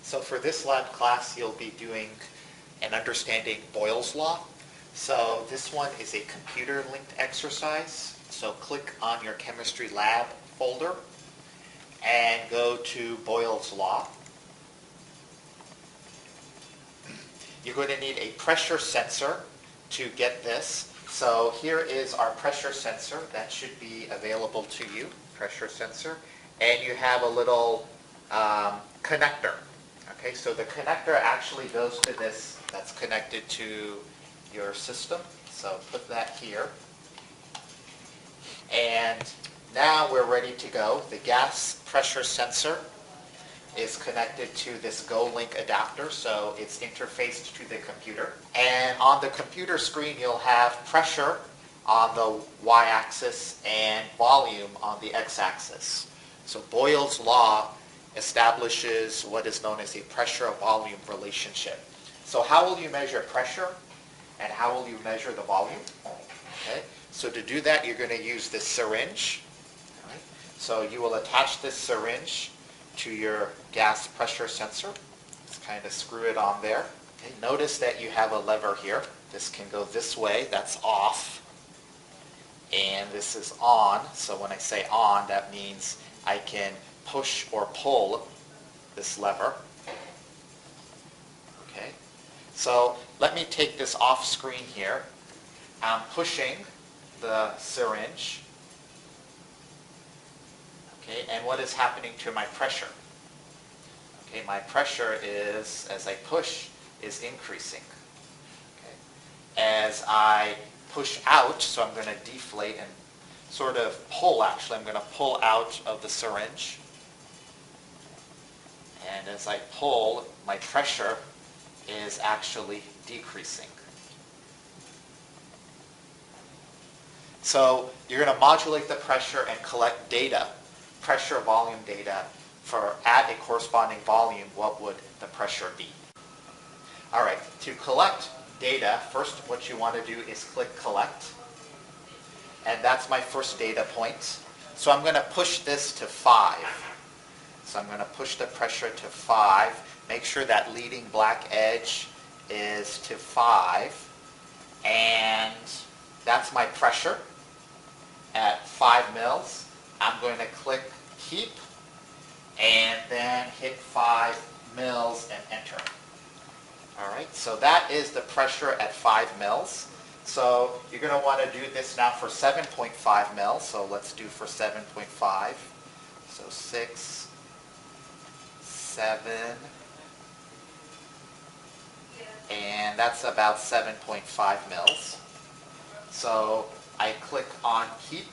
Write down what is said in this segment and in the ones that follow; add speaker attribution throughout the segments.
Speaker 1: So for this lab class, you'll be doing an understanding Boyle's Law. So this one is a computer-linked exercise. So click on your chemistry lab folder and go to Boyle's Law. You're going to need a pressure sensor to get this. So here is our pressure sensor. That should be available to you, pressure sensor. And you have a little connector. Okay, so the connector actually goes to this that's connected to your system. So put that here. And now we're ready to go. The gas pressure sensor is connected to this GO-Link adapter, so it's interfaced to the computer. And on the computer screen, you'll have pressure on the y-axis and volume on the x-axis. So Boyle's Law establishes what is known as a pressure-volume relationship. So how will you measure pressure and how will you measure the volume? Okay. So to do that, you're going to use this syringe. Right. So you will attach this syringe to your gas pressure sensor. Just kind of screw it on there. Okay. Notice that you have a lever here. This can go this way, that's off. And this is on. So when I say on, that means I can push or pull this lever. Okay. So let me take this off screen here. I'm pushing the syringe. Okay, and what is happening to my pressure? Okay, my pressure is, as I push, is increasing. Okay. As I push out, so I'm going to deflate and sort of pull, actually, I'm going to pull out of the syringe. And as I pull, my pressure is actually decreasing. So you're going to modulate the pressure and collect data, pressure volume data, for at a corresponding volume, what would the pressure be? All right, to collect data, first what you want to do is click collect. And that's my first data point. So I'm going to push this to 5. So I'm going to push the pressure to 5. Make sure that leading black edge is to 5. And that's my pressure at 5 mils. I'm going to click keep and then hit 5 mils and enter. All right, so that is the pressure at 5 mils. So you're going to want to do this now for 7.5 mils. So let's do for 7.5. So 6, 7, and that's about 7.5 mils. So I click on keep,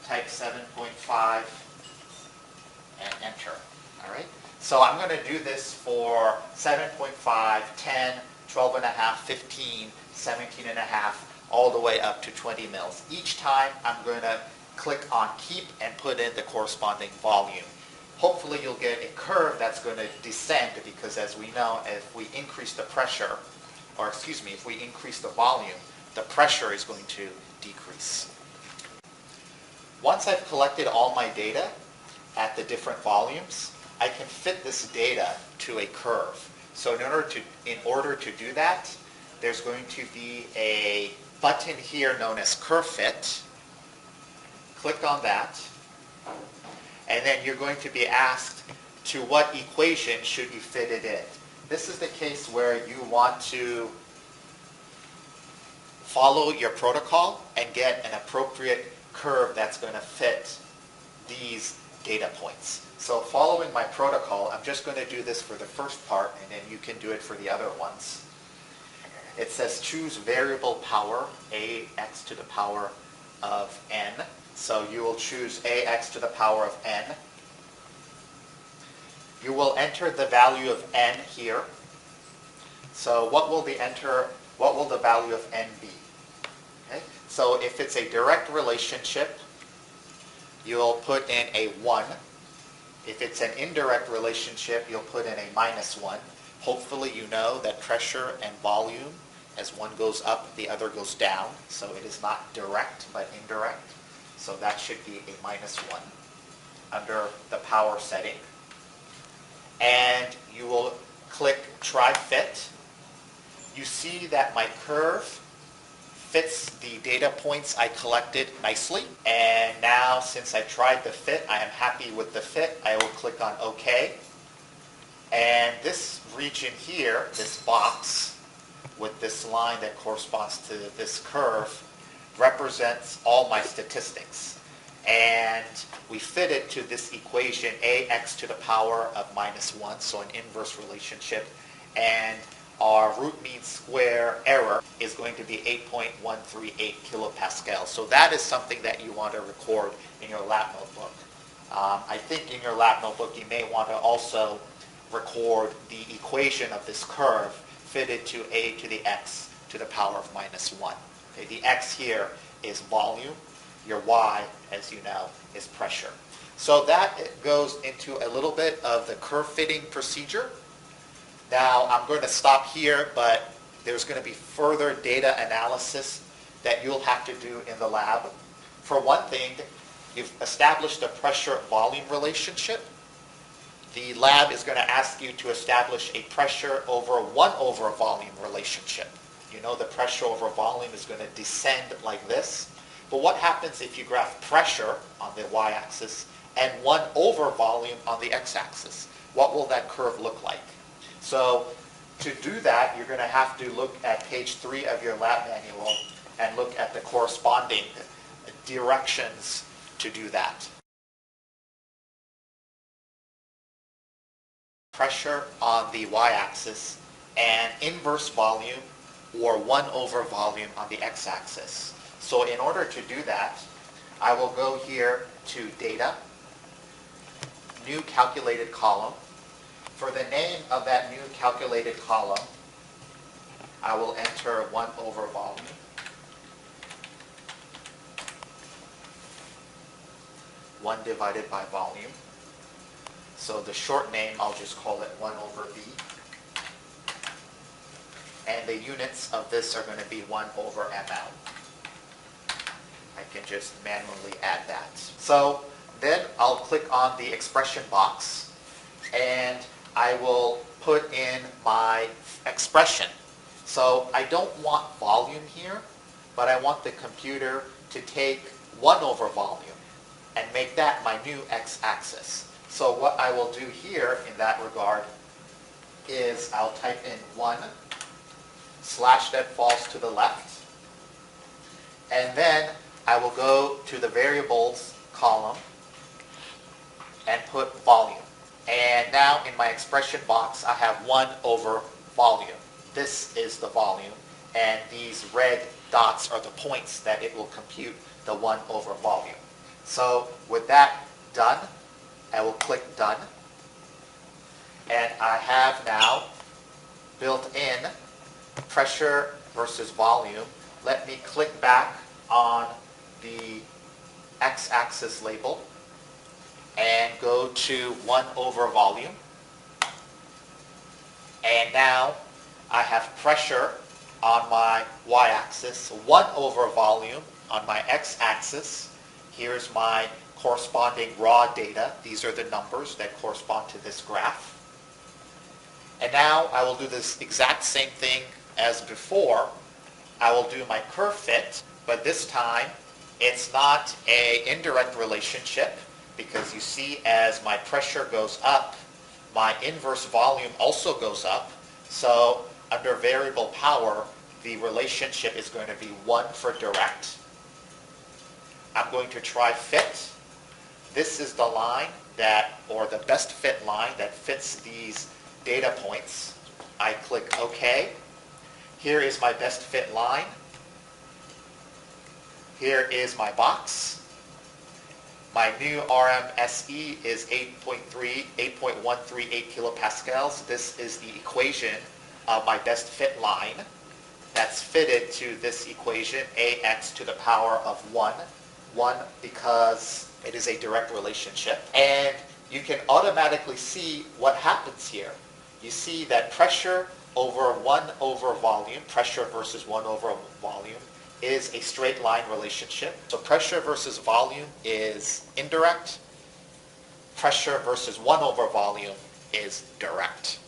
Speaker 1: type 7.5, and enter. All right. So I'm going to do this for 7.5, 10, 12 and a half, 15, 17 and a half, all the way up to 20 mils. Each time I'm going to click on keep and put in the corresponding volume. Hopefully you'll get a curve that's going to descend, because as we know, if we increase the pressure, or excuse me, if we increase the volume, the pressure is going to decrease. Once I've collected all my data at the different volumes, I can fit this data to a curve. So in order to do that, there's going to be a button here known as Curve Fit. Click on that. And then you're going to be asked to what equation should you fit it in. This is the case where you want to follow your protocol and get an appropriate curve that's going to fit these data points. So following my protocol, I'm just going to do this for the first part, and then you can do it for the other ones. It says choose variable power, ax to the power of n. So you will choose ax to the power of n. You will enter the value of n here. So what will the value of n be? Okay. So if it's a direct relationship, you'll put in a 1. If it's an indirect relationship, you'll put in a -1. Hopefully you know that pressure and volume, as one goes up, the other goes down. So it is not direct, but indirect. So that should be a -1 under the power setting. And you will try fit, you see that my curve fits the data points I collected nicely. And now, since I tried the fit, I am happy with the fit. I will click on OK. And this region here, this box with this line that corresponds to this curve, represents all my statistics. And we fit it to this equation, ax to the power of -1, so an inverse relationship. And our root mean square error is going to be 8.138 kilopascals. So that is something that you want to record in your lab notebook. I think in your lab notebook you may want to also record the equation of this curve fitted to a to the x to the power of -1. Okay, the x here is volume. Your y, as you know, is pressure. So that goes into a little bit of the curve fitting procedure. Now, I'm going to stop here, but there's going to be further data analysis that you'll have to do in the lab. For one thing, you've established a pressure-volume relationship. The lab is going to ask you to establish a pressure over 1 over volume relationship. You know the pressure over volume is going to descend like this. But what happens if you graph pressure on the y-axis and 1 over volume on the x-axis? What will that curve look like? So to do that, you're going to have to look at page 3 of your lab manual and look at the corresponding directions to do that. Pressure on the y-axis and inverse volume or 1 over volume on the x-axis. So in order to do that, I will go here to Data, New Calculated Column. For the name of that new calculated column, I will enter 1 over volume. One divided by volume. So the short name, I'll just call it 1 over V. And the units of this are going to be 1 over ml. I can just manually add that. So then I'll click on the expression box and I will put in my expression. So I don't want volume here, but I want the computer to take 1 over volume and make that my new x-axis. So what I will do here in that regard is I'll type in 1, slash that falls to the left, and then I will go to the variables column and put volume. And now in my expression box, I have 1 over volume. This is the volume, and these red dots are the points that it will compute the 1 over volume. So with that done, I will click Done. And I have now built in pressure versus volume. Let me click back on the x-axis label and go to 1 over volume. And now I have pressure on my y-axis, 1 over volume on my x-axis. Here's my corresponding raw data. These are the numbers that correspond to this graph. And now I will do this exact same thing as before. I will do my curve fit, but this time it's not an indirect relationship, because you see as my pressure goes up, my inverse volume also goes up. So under variable power, the relationship is going to be 1 for direct. I'm going to try fit. This is the line that, or the best fit line that fits these data points. I click OK. Here is my best fit line. Here is my box. My new RMSE is 8.138 kilopascals. This is the equation of my best fit line. That's fitted to this equation, ax to the power of 1. 1 because it is a direct relationship. And you can automatically see what happens here. You see that pressure over 1 over volume, pressure versus 1 over volume, is a straight line relationship. So pressure versus volume is indirect. Pressure versus 1 over volume is direct.